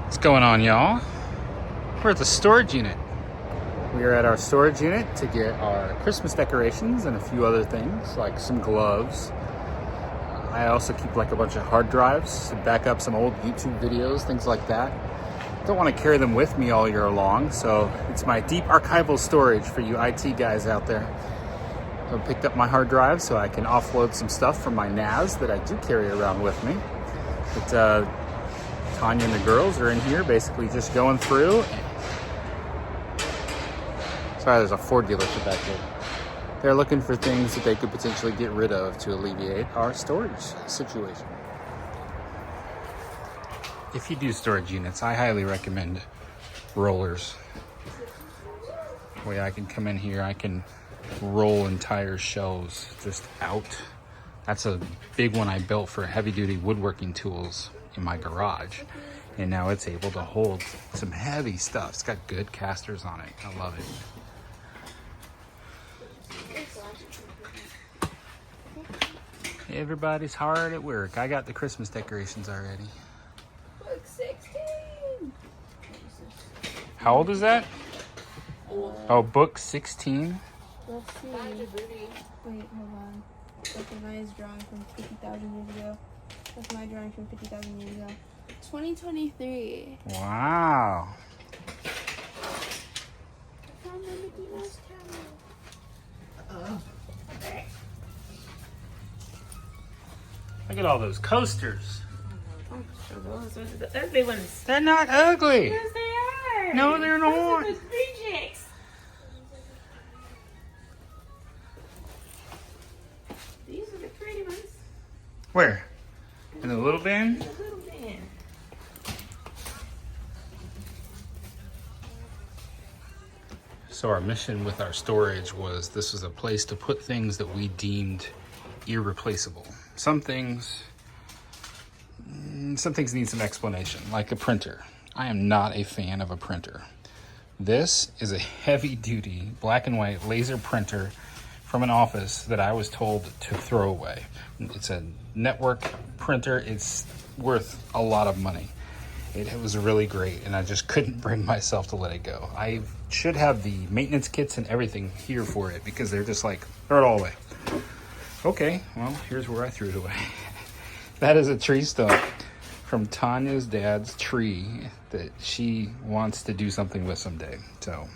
What's going on, y'all? We're at the storage unit. We are at our storage unit to get our Christmas decorations and a few other things, like some gloves. I also keep like a bunch of hard drives to back up some old YouTube videos, things like that. Don't want to carry them with me all year long, so it's my deep archival storage for you IT guys out there. So I picked up my hard drive so I can offload some stuff from my NAS that I do carry around with me. But Tanya and the girls are in here basically just going through. Sorry, there's a Ford dealership back there. They're looking for things that they could potentially get rid of to alleviate our storage situation. If you do storage units, I highly recommend rollers. Way I can come in here, I can roll entire shelves just out. That's a big one I built for heavy duty woodworking tools in my garage. And now it's able to hold some heavy stuff. It's got good casters on it. I love it. Everybody's hard at work. I got the Christmas decorations already. Book 16. How old is that? Oh, book 16? Let's see. Wait, hold on. That's a nice drawing from 50,000 years ago. That's my drawing from 50,000 years ago. 2023. Wow. From the Mickey Mouse Tower. Look at all those coasters. Those are the ugly ones. They're not ugly. Yes, they are. No, they're not. Those are the rejects. These are the pretty ones. Where? In the little bin? The little man. So our mission with our storage was this was a place to put things that we deemed irreplaceable. Some things need some explanation, like a printer. I am not a fan of a printer. This is a heavy duty black and white laser printer from an office that I was told to throw away. It's a network printer. It's worth a lot of money. It was really great, and I just couldn't bring myself to let it go. I should have the maintenance kits and everything here for it because they're just like, throw it all away. Okay, well, here's where I threw it away. That is a tree stump from Tanya's dad's tree that she wants to do something with someday. So,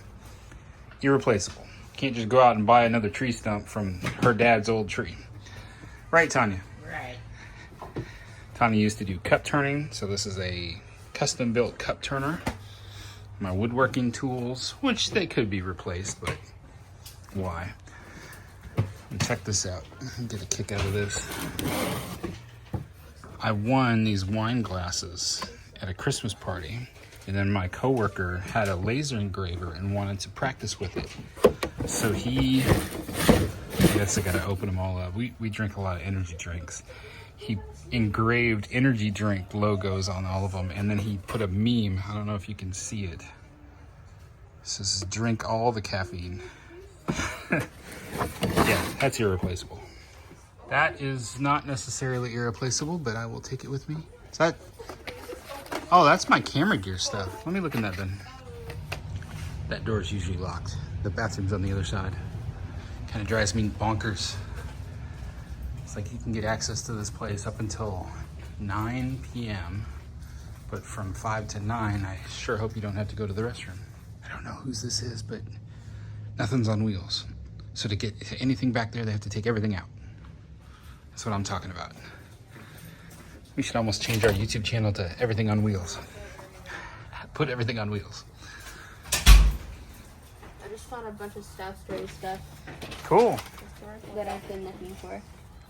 irreplaceable. Can't just go out and buy another tree stump from her dad's old tree. Right, Tanya? Right. Tanya used to do cup turning, so this is a custom-built cup turner. My woodworking tools, which they could be replaced, but why? And check this out. Get a kick out of this. I won these wine glasses at a Christmas party, and then my coworker had a laser engraver and wanted to practice with it. So I guess I gotta open them all up. We drink a lot of energy drinks. He engraved energy drink logos on all of them, and then he put a meme. I don't know if you can see it. It says, drink all the caffeine. Yeah, that's irreplaceable. That is not necessarily irreplaceable, but I will take it with me. Is that? Oh, that's my camera gear stuff. Let me look in that bin. That door is usually locked. The bathroom's on the other side. Kind of drives me bonkers. It's like you can get access to this place up until 9 p.m. But from 5 to 9, I sure hope you don't have to go to the restroom. I don't know whose this is, but nothing's on wheels. So to get anything back there, they have to take everything out. That's what I'm talking about. We should almost change our YouTube channel to Everything on Wheels. Put everything on wheels. I just found a bunch of staff story stuff Cool. that I've been looking for.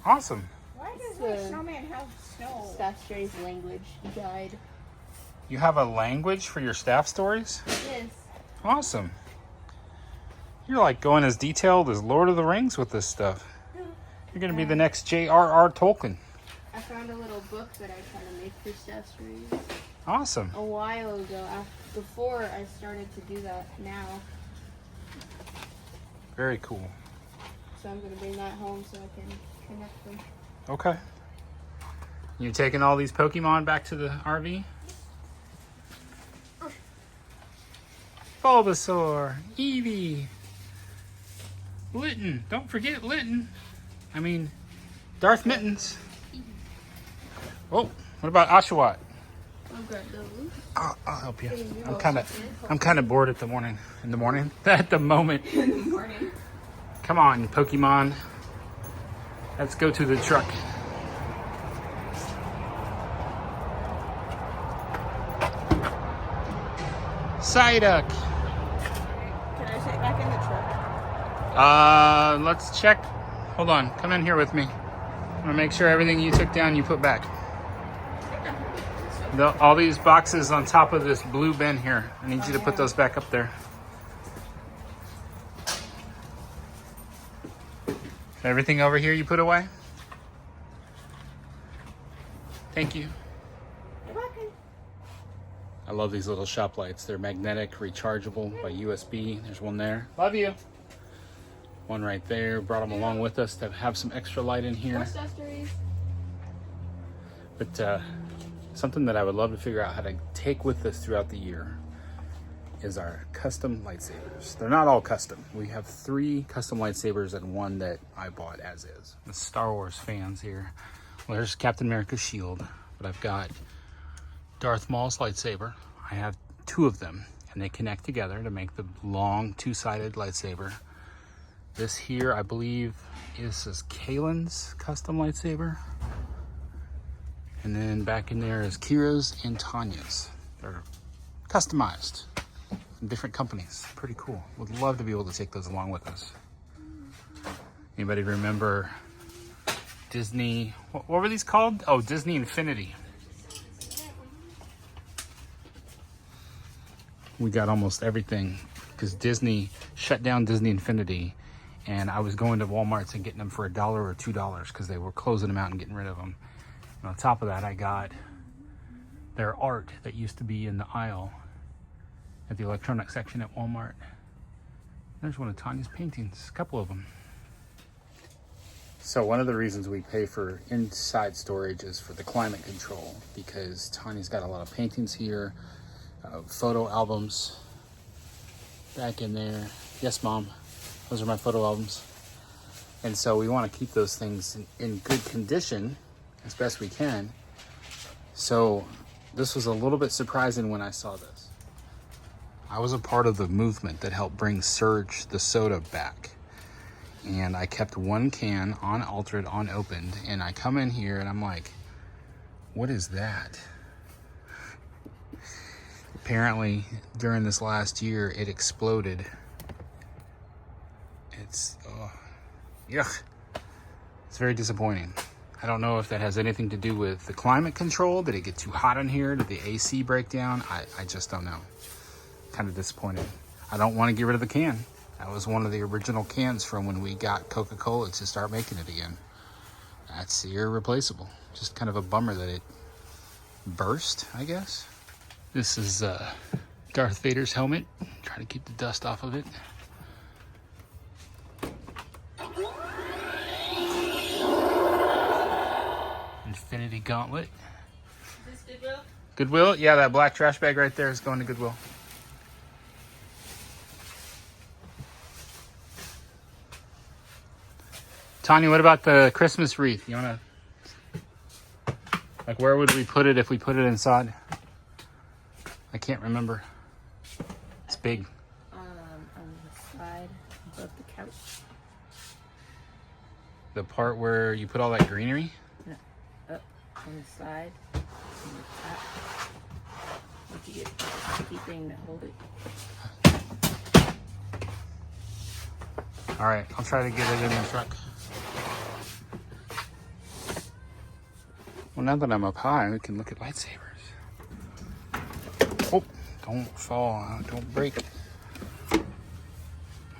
Awesome. Why does the snowman have snow? Staff stories language guide. You have a language for your staff stories? Yes. Awesome. You're like going as detailed as Lord of the Rings with this stuff. You're going to be the next J.R.R. Tolkien. I found a little book that I try to make for staff stories Awesome. a while ago. Before I started to do that now. Very cool. So I'm going to bring that home so I can connect them. Okay. You taking all these Pokemon back to the RV? Bulbasaur, Eevee, Litten. Don't forget Litten. I mean, Darth Mittens. Oh, what about Oshawott? I'll grab those. I'll help you. I'm kind of bored at the morning. In the morning? At the moment. In the morning. Come on, Pokemon. Let's go to the truck. Psyduck. Can I sit back in the truck? Let's check. Hold on. Come in here with me. I'm gonna make sure everything you took down you put back. All these boxes on top of this blue bin here. I need you to put those back up there. Everything over here you put away? Thank you. You're welcome. I love these little shop lights. They're magnetic, rechargeable by USB. There's one there. Love you. One right there. Brought them along with us to have some extra light in here. Accessories. But something that I would love to figure out how to take with us throughout the year is our custom lightsabers. They're not all custom. We have 3 custom lightsabers and one that I bought as is. The Star Wars fans here. Well, there's Captain America's shield, but I've got Darth Maul's lightsaber. I have 2 of them, and they connect together to make the long 2-sided lightsaber. This here, I believe, is Kaylin's custom lightsaber. And then back in there is Kira's and Tanya's. They're customized from different companies. Pretty cool. Would love to be able to take those along with us. Anybody remember Disney? What were these called? Oh, Disney Infinity. We got almost everything because Disney shut down Disney Infinity, and I was going to Walmart's and getting them for $1 or $2 because they were closing them out and getting rid of them. And on top of that, I got their art that used to be in the aisle at the electronics section at Walmart. There's one of Tanya's paintings, a couple of them. So one of the reasons we pay for inside storage is for the climate control, because Tanya's got a lot of paintings here, photo albums back in there. Yes, Mom, those are my photo albums. And so we want to keep those things in good condition as best we can. So this was a little bit surprising when I saw this. I was a part of the movement that helped bring Surge the soda back. And I kept one can unaltered, unopened, and I come in here and I'm like, what is that? Apparently, during this last year, it exploded. It's, yuck. It's very disappointing. I don't know if that has anything to do with the climate control. Did it get too hot in here? Did the AC break down? I just don't know. Kind of disappointed. I don't want to get rid of the can. That was one of the original cans from when we got Coca-Cola to start making it again. That's irreplaceable. Just kind of a bummer that it burst, I guess. This is Darth Vader's helmet. Try to keep the dust off of it. Infinity Gauntlet. Is this Goodwill? Goodwill? Yeah, that black trash bag right there is going to Goodwill. Tanya, what about the Christmas wreath? You wanna, like, where would we put it if we put it inside? I can't remember. It's big. On the side above the couch. The part where you put all that greenery? No, up on the side, on the top. If you get a sticky thing to hold it. All right, I'll try to get it in the truck. Well, now that I'm up high, we can look at lightsabers. Oh, don't fall, don't break. What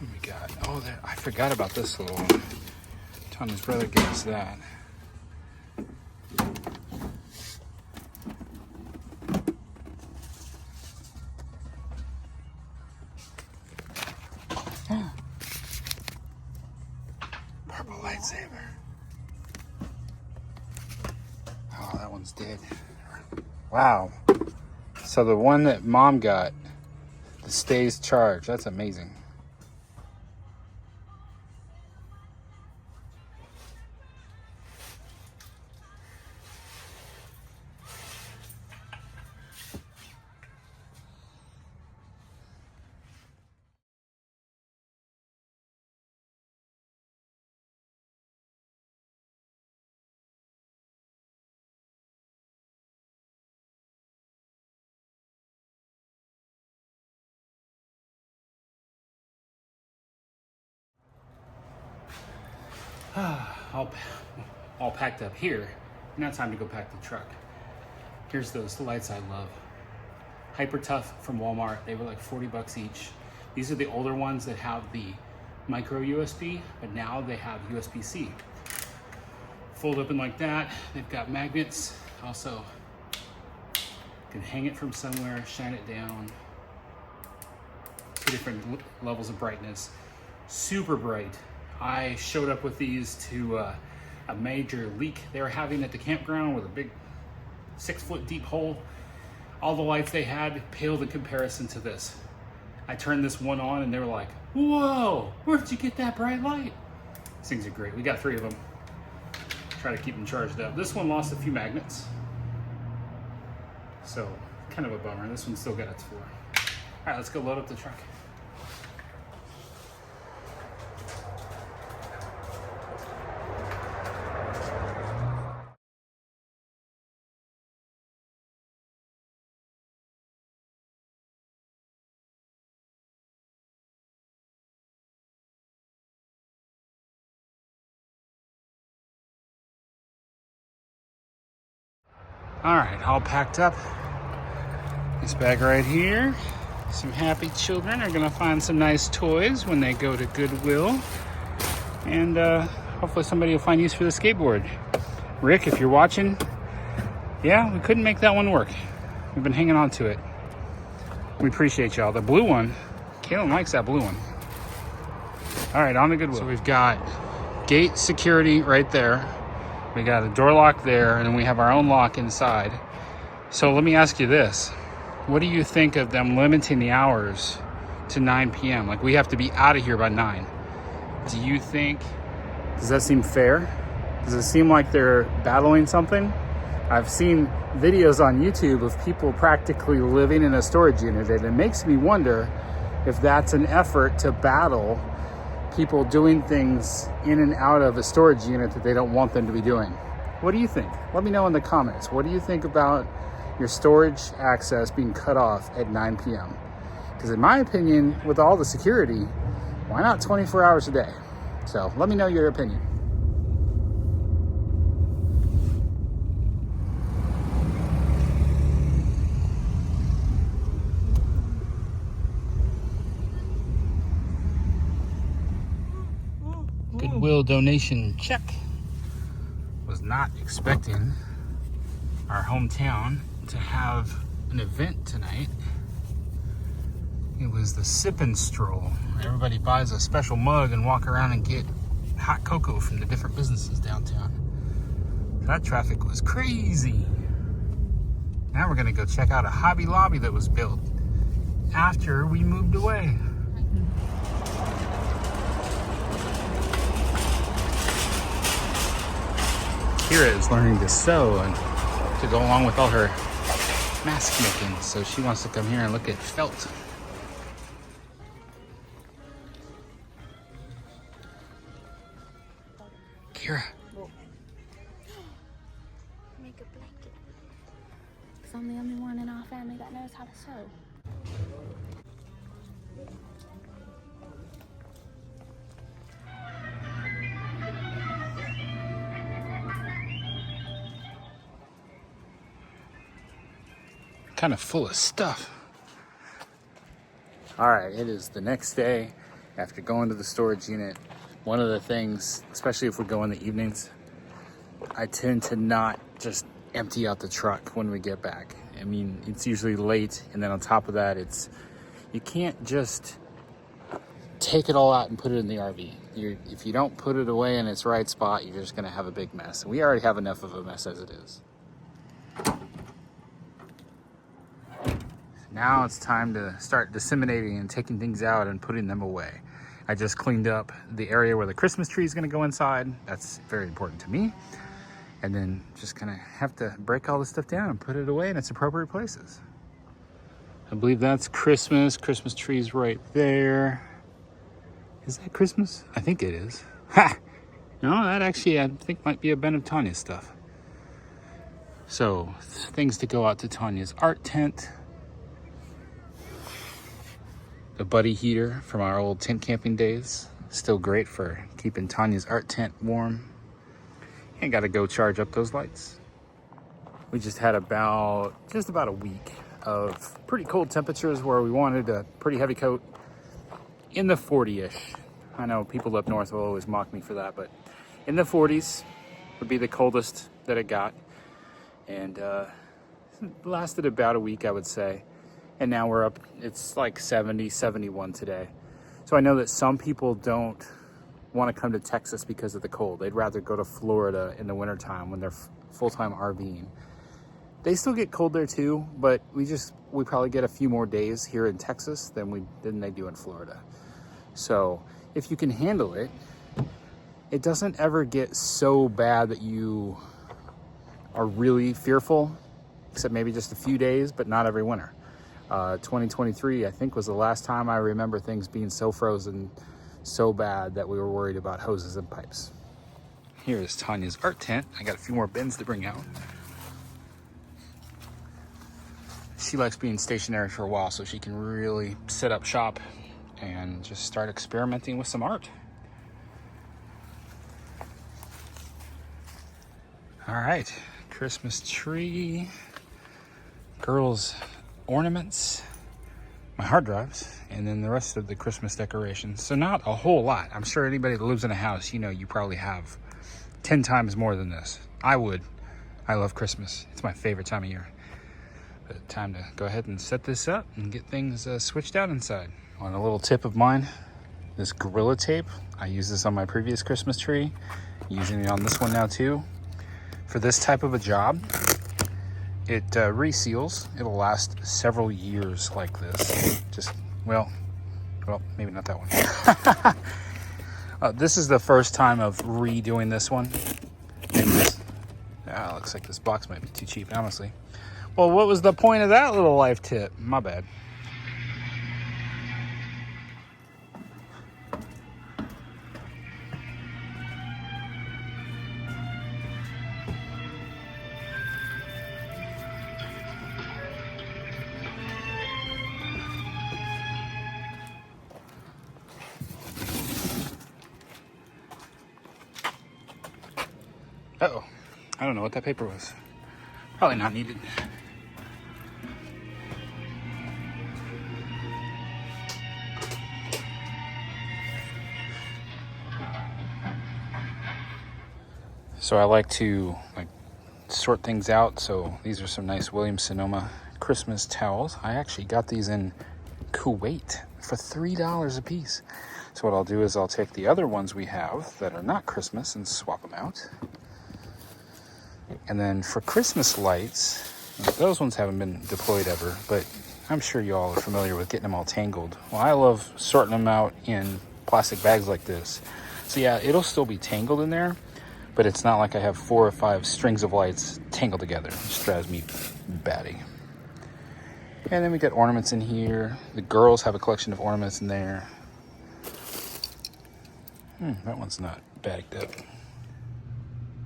do we got? Oh, there, I forgot about this little one. Tanya's brother gave us that. Purple lightsaber. Oh, that one's dead. Wow. So the one that Mom got It stays charged. That's amazing. all packed up here. Now time to go pack the truck. Here's those lights I love. Hyper Tough from Walmart. They were like 40 bucks each. These are the older ones that have the micro USB, but now they have USB-C. Fold open like that. They've got magnets. Also, you can hang it from somewhere, shine it down. 2 different levels of brightness. Super bright. I showed up with these to a major leak they were having at the campground with a big 6-foot deep hole. All the lights they had paled in comparison to this. I turned this one on and they were like, whoa, where'd you get that bright light? These things are great. We got 3 of them. Try to keep them charged up. This one lost a few magnets. So, kind of a bummer. This one's still got its 4. All right, let's go load up the truck. All right, all packed up. This bag right here. Some happy children are gonna find some nice toys when they go to Goodwill. And hopefully somebody will find use for the skateboard. Rick, if you're watching, yeah, we couldn't make that one work. We've been hanging on to it. We appreciate y'all. The blue one, Kaylin likes that blue one. All right, on to Goodwill. So we've got gate security right there. We got a door lock there, and then we have our own lock inside. So let me ask you this. What do you think of them limiting the hours to 9 p.m.? Like, we have to be out of here by 9. Do you think, does that seem fair? Does it seem like they're battling something? I've seen videos on YouTube of people practically living in a storage unit, and it makes me wonder if that's an effort to battle people doing things in and out of a storage unit that they don't want them to be doing. What do you think? Let me know in the comments. What do you think about your storage access being cut off at 9 p.m.? Because in my opinion, with all the security, why not 24 hours a day? So let me know your opinion. Goodwill donation check. Was not expecting our hometown to have an event tonight. It was the sip and stroll. Everybody buys a special mug and walk around and get hot cocoa from the different businesses downtown. That traffic was crazy. Now we're gonna go check out a Hobby Lobby that was built after we moved away. Kira is learning to sew and to go along with all her mask making, so she wants to come here and look at felt. Kira. Make a blanket. Because I'm the only one in our family that knows how to sew. Kind of full of stuff. All right, it is the next day after going to the storage unit. One of the things, especially if we go in the evenings, I tend to not just empty out the truck when we get back. I mean, it's usually late, and then on top of that, you can't just take it all out and put it in the RV. If you don't put it away in its right spot, you're just gonna have a big mess. We already have enough of a mess as it is. Now it's time to start disseminating and taking things out and putting them away. I just cleaned up the area where the Christmas tree is going to go inside. That's very important to me. And then just kind of have to break all this stuff down and put it away in its appropriate places. I believe that's Christmas. Christmas tree's right there. Is that Christmas? I think it is. Ha! No, that actually I think might be a Ben of Tanya's stuff. So, things to go out to Tanya's art tent. The buddy heater from our old tent camping days. Still great for keeping Tanya's art tent warm. And gotta go charge up those lights. We just had just about a week of pretty cold temperatures where we wanted a pretty heavy coat in the 40-ish. I know people up north will always mock me for that, but in the 40s would be the coldest that it got. And it lasted about a week, I would say. And now we're up, it's like 70, 71 today. So I know that some people don't want to come to Texas because of the cold. They'd rather go to Florida in the wintertime when they're full-time RVing. They still get cold there too, but we probably get a few more days here in Texas than they do in Florida. So if you can handle it, it doesn't ever get so bad that you are really fearful, except maybe just a few days, but not every winter. 2023, I think, was the last time I remember things being so frozen, so bad that we were worried about hoses and pipes. Here is Tanya's art tent. I got a few more bins to bring out. She likes being stationary for a while so she can really set up shop and just start experimenting with some art. All right, Christmas tree, girls' ornaments, my hard drives, and then the rest of the Christmas decorations. So not a whole lot. I'm sure anybody that lives in a house, you probably have 10 times more than this. I would. I love Christmas. It's my favorite time of year. But time to go ahead and set this up and get things switched out inside. On a little tip of mine, this Gorilla Tape. I used this on my previous Christmas tree. Using it on this one now too. For this type of a job, it reseals. It'll last several years like this. Well, maybe not that one. This is the first time of redoing this one. Looks like this box might be too cheap, honestly. Well, what was the point of that little life tip? My bad. Uh-oh. I don't know what that paper was. Probably not needed. So I like to sort things out. So these are some nice Williams-Sonoma Christmas towels. I actually got these in Kuwait for $3 a piece. So what I'll do is I'll take the other ones we have that are not Christmas and swap them out. And then for Christmas lights, those ones haven't been deployed ever, but I'm sure you all are familiar with getting them all tangled. Well, I love sorting them out in plastic bags like this. So yeah, it'll still be tangled in there, but it's not like I have 4 or 5 strings of lights tangled together. It just drives me batty. And then we got ornaments in here. The girls have a collection of ornaments in there. That one's not bagged up.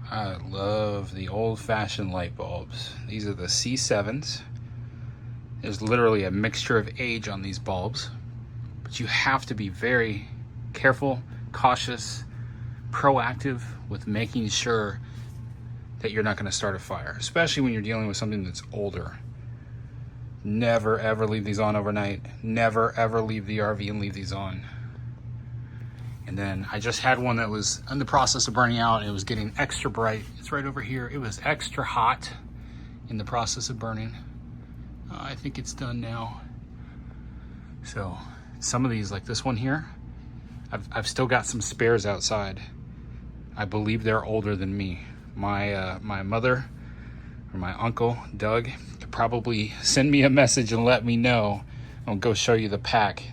I love the old-fashioned light bulbs. These are the C7s. There's literally a mixture of age on these bulbs, but you have to be very careful, cautious, proactive with making sure that you're not going to start a fire, especially when you're dealing with something that's older. Never ever leave these on overnight. Never ever leave the RV and leave these on. And then I just had one that was in the process of burning out. It was getting extra bright. It's right over here. It was extra hot in the process of burning. I think it's done now. So some of these, like this one here, I've still got some spares outside. I believe they're older than me. My mother or my uncle, Doug, probably send me a message and let me know. I'll go show you the pack.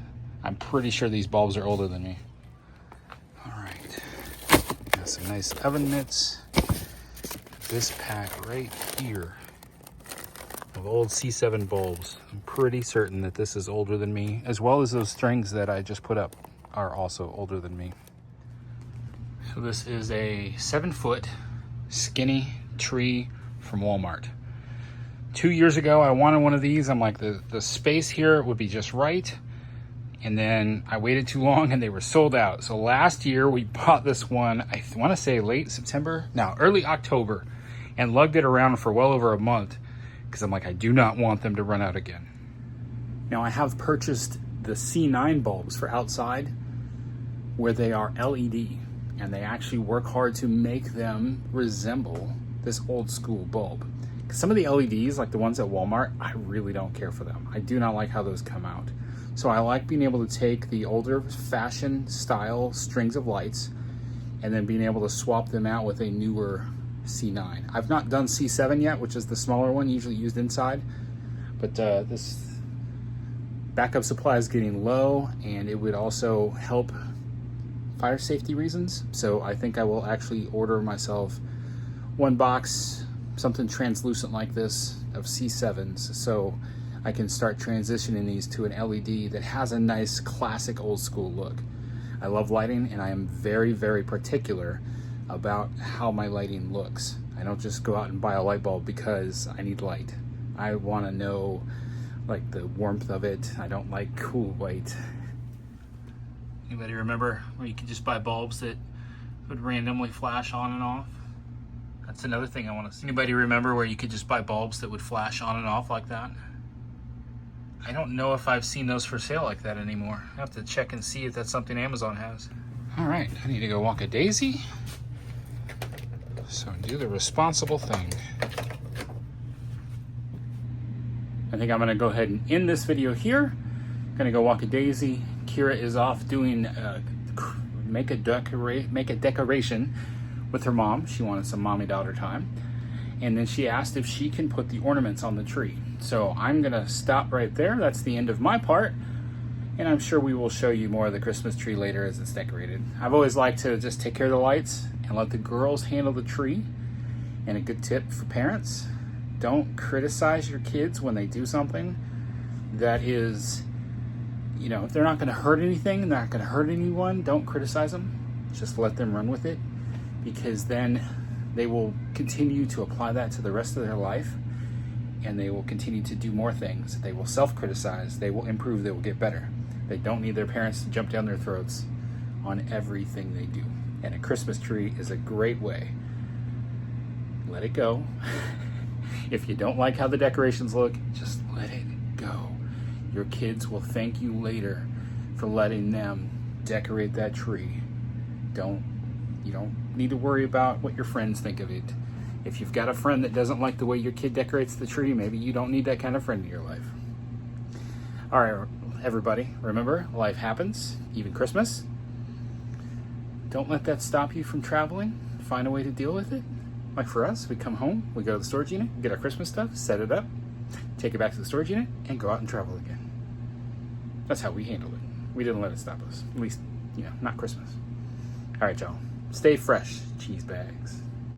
I'm pretty sure these bulbs are older than me. All right, got some nice oven mitts. This pack right here of old C7 bulbs. I'm pretty certain that this is older than me, as well as those strings that I just put up are also older than me. So this is a 7-foot skinny tree from Walmart. 2 years ago, I wanted one of these. I'm like, the space here would be just right. And then I waited too long and they were sold out. So last year we bought this one, I want to say early October, and lugged it around for well over a month because I'm like, I do not want them to run out again. Now I have purchased the C9 bulbs for outside where they are LED, and they actually work hard to make them resemble this old school bulb. Some of the LEDs, like the ones at Walmart, I really don't care for them. I do not like how those come out. So I like being able to take the older fashion style strings of lights and then being able to swap them out with a newer C9. I've not done C7 yet, which is the smaller one usually used inside, but this backup supply is getting low, and it would also help fire safety reasons. So I think I will actually order myself one box, something translucent like this, of C7s, so I can start transitioning these to an LED that has a nice classic old school look. I love lighting, and I am very, very particular about how my lighting looks. I don't just go out and buy a light bulb because I need light. I want to know like the warmth of it. I don't like cool white. Anybody remember where you could just buy bulbs that would randomly flash on and off? That's another thing I want to see. Anybody remember where you could just buy bulbs that would flash on and off like that? I don't know if I've seen those for sale like that anymore. I have to check and see if that's something Amazon has. All right, I need to go walk a daisy. So do the responsible thing. I think I'm gonna go ahead and end this video here. Gonna go walk a daisy. Kira is off doing make a decoration with her mom. She wanted some mommy-daughter time. And then she asked if she can put the ornaments on the tree. So I'm gonna stop right there. That's the end of my part. And I'm sure we will show you more of the Christmas tree later as it's decorated. I've always liked to just take care of the lights and let the girls handle the tree. And a good tip for parents, don't criticize your kids when they do something that is, you know, if they're not gonna hurt anything, not gonna hurt anyone, don't criticize them. Just let them run with it, because then they will continue to apply that to the rest of their life, and they will continue to do more things. They will self-criticize, they will improve, they will get better. They don't need their parents to jump down their throats on everything they do. And a Christmas tree is a great way. Let it go. If you don't like how the decorations look, just let it go. Your kids will thank you later for letting them decorate that tree. You don't need to worry about what your friends think of it. If you've got a friend that doesn't like the way your kid decorates the tree, maybe you don't need that kind of friend in your life. All right, everybody, remember, life happens, even Christmas. Don't let that stop you from traveling. Find a way to deal with it. Like for us, we come home, we go to the storage unit, get our Christmas stuff, set it up, take it back to the storage unit, and go out and travel again. That's how we handled it. We didn't let it stop us. At least, not Christmas. All right, y'all. Stay fresh, cheese bags.